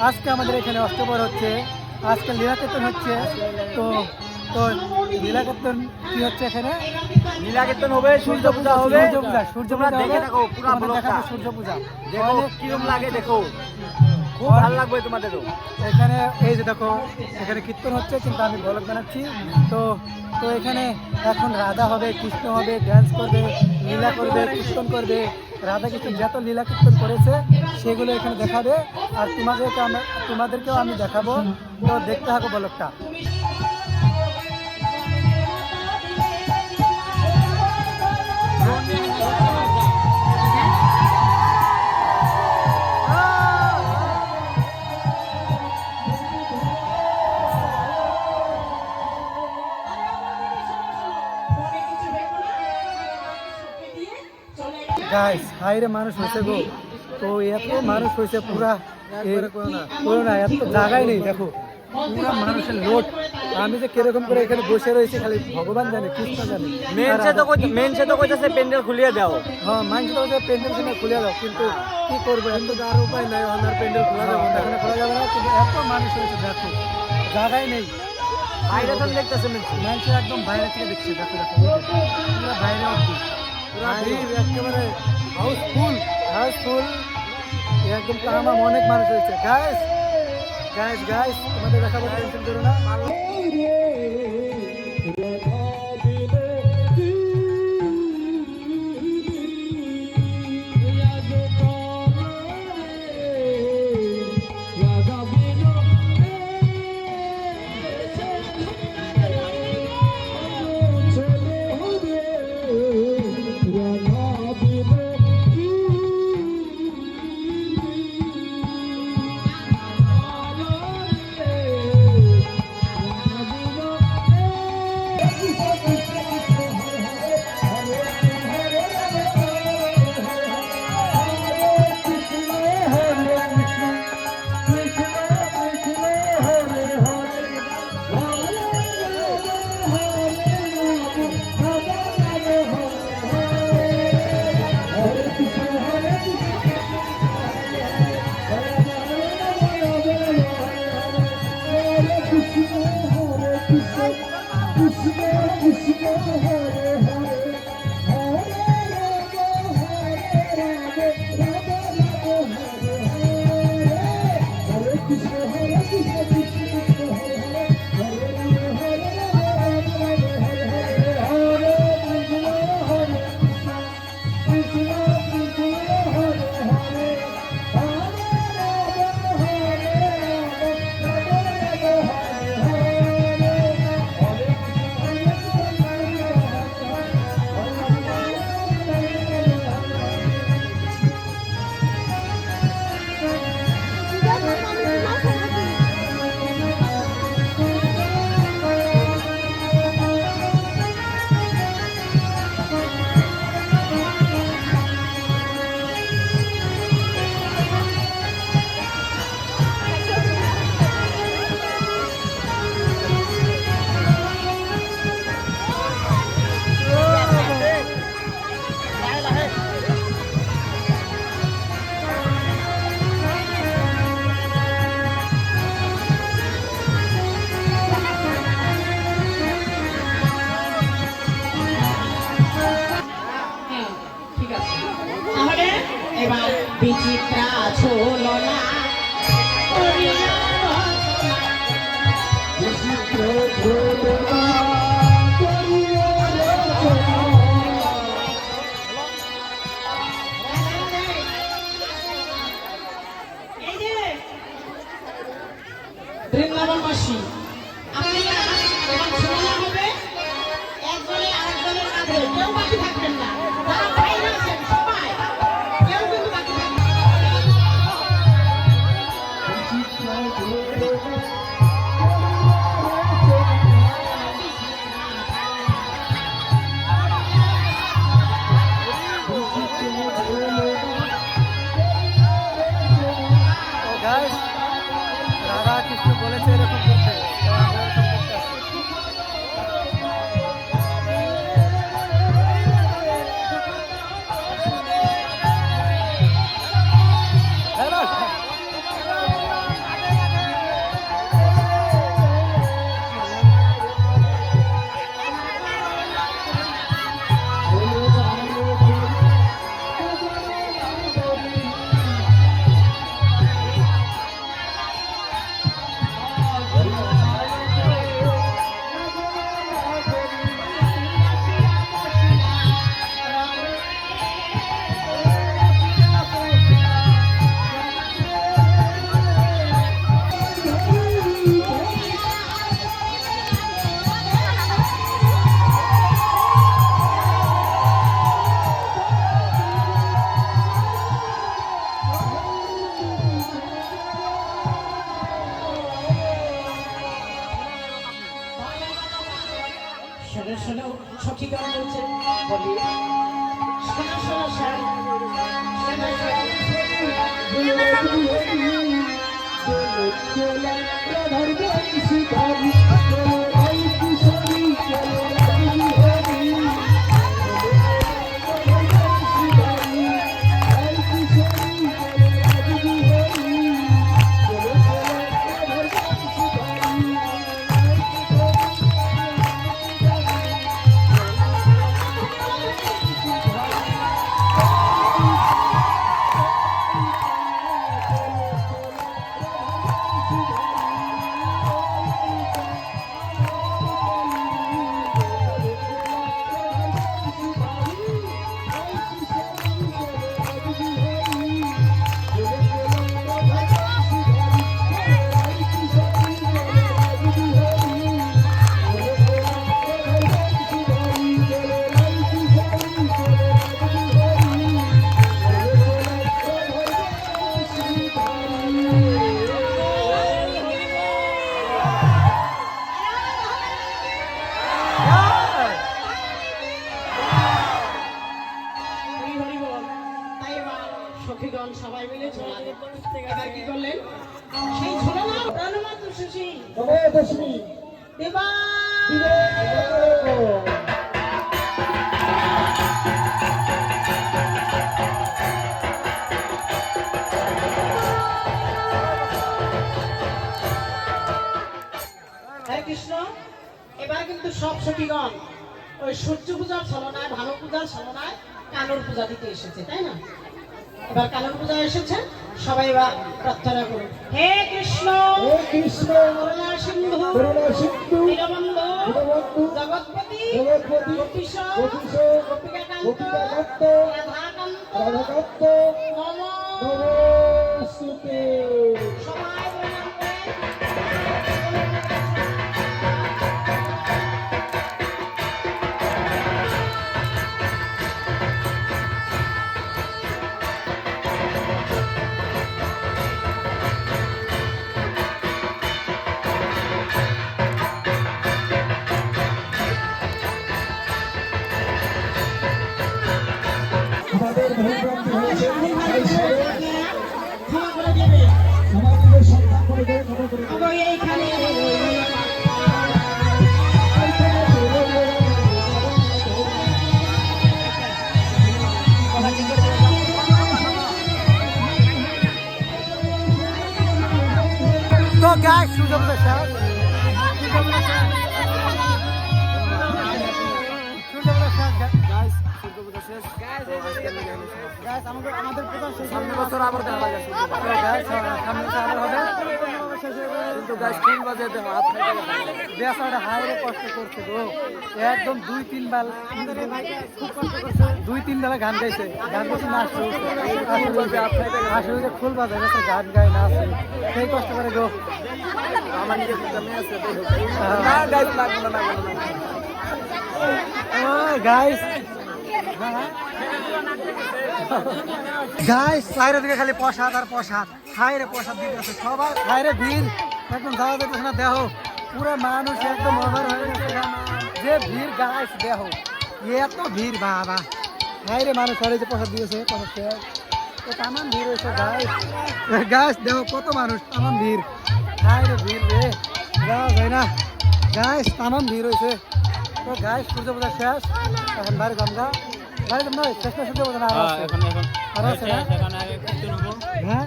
আজকে আমাদের এখানে অষ্টপ্রহর হচ্ছে, আজকে লীলাকীর্তন হচ্ছে। তো তো লীলাকীর্তন কি হচ্ছে এখানে? লীলাকীর্তন হবে, সূর্য পূজা হবে। সূর্য পূজা দেখে থাকো পুরো ব্লগটা, সূর্য পূজা দেখো কিরকম লাগে, দেখো খুব ভালো লাগবে তোমাদেরও। এখানে এই যে দেখো এখানে কীর্তন হচ্ছে, কিন্তু আমি ব্লগ বানাচ্ছি। তো তো এখানে এখন রাধা হবে, কৃষ্ণ হবে, ড্যান্স করবে, লীলা করবে, কীর্তন করবে। রাধা কৃষ্ণ যত লীলা কীর্তন করেছে সেগুলো এখানে দেখাবে, আর তোমাদেরকেও আমি দেখাবো। তো দেখতে থাকো ব্লগটা। গাইস হাইরে মানুষ হয়েছে গো, তো এত মানুষ হয়েছে পুরা না, এত জায়গায় নেই। দেখো পুরা মানুষের লোড। আমি যে কিরকম করে এখানে বসে রয়েছি খালি ভগবান জানে, কৃষ্ণ জানে। মেন তো কইতাছে প্যান্ডেল খুলিয়ে দাও। হ্যাঁ মাইন্ড তো প্যান্ডেল খুলে দাও, কিন্তু কি করবো, এত আর উপায় নাই, আমার প্যান্ডেল খোলা যাবে না, এখানে খোলা যাবে না। কিন্তু এত মানুষ হয়েছে, দেখো জায়গায় নেই। বাইরে তো দেখতেছে মানুষ একদম বাইরে থেকে দেখছে, দেখো দেখো পুরো বাইরে অব্দি একেবারে হাউসফুল একদম। আমার অনেক মানুষ হয়েছে। গাইস গাইস গাইস তোমাদের দেখাবো, টেনশন করো না। এবার বিচিত্রা ছোলো না বৃন্দাবনবাসী আপনারা এবার ছোলা হবে, একজনে আরেকজনের কাঁধে, কেউ বাকি থাকবেন না। যারা বাইরে আছেন সবাই কেউ কিন্তু বাকি থাকবেন না। রাধা কৃষ্ণ বলেছে এরকম করতে, শোনো সখী গান বলছে বলি শোনো শোনো স্যার সখীগণ সবাই মিলে ঝোলা এবার কি করলেন সেই ঝোলা না প্রাণমাত্র শশী দেবা হরে কৃষ্ণ এবার কিন্তু সব সখীগণ ওই সূর্য পূজার ছলনায় ভানু পূজার ছলনায় কানুর পূজা দিতে এসেছে তাই না এবার কানুর পূজা এসেছে সবাই এবার প্রার্থনা করুন হে কৃষ্ণ করুণা সিন্ধু দীনবন্ধু জগৎপতি গোপীশ গোপিকাকান্ত রাধাকান্ত নমস্তুতে সবাই প্রণাম করে আমাদের ভূমিপ্রাপ্তি হয়েছে ক্ষমা করে দেবে আমাদের সন্তান করে দেয় ক্ষমা করে তবে এইখানে তো গাইস সূর্য পূজা শেষ আমাদের পূজা শেষ সামনে বছর আবার দেখা যাবে সামনে বছর আবার হবে কিন্তু গাইস 3 বাজে হাত বেচারা হাইরে কষ্ট করছে গো একদম 2-3 বার খুব কষ্ট করছে 2-3 বেলা গান গাইছে না আসলে ফুল বাজে গেছে গান গায় না আছে সেই কষ্ট করে গো আমার নিজের সামনে আছে না গাইস লাগবে না গাইস গাইস বাইরে দিকে খালি প্রসাদ আর প্রসাদ হাইরে প্রসাদ দিতেছে সবাই হাইরে ভিড় একদম যাওয়া যেতেছে না দেহ পুরো মানুষ একদম ওভার হয়ে গেছে যে ভিড় গাইস দেহ এত ভিড় বাবা হাইরে মানুষ হাইরে যে প্রসাদ দিয়েছে প্রসাদ শেষ তো তামান ভিড় হয়েছে গাইস গাইস দেহ কত মানুষ তামান ভিড় হাইরে ভিড় রে যাওয়া যায় না গাইস তামান ভিড় হয়েছে তো গাইস সূর্য পূজা শেষ এখন বাড়ি গঙ্গা বাড়ি নয় শেষ না সূর্য পূজা না আর আছে না হ্যাঁ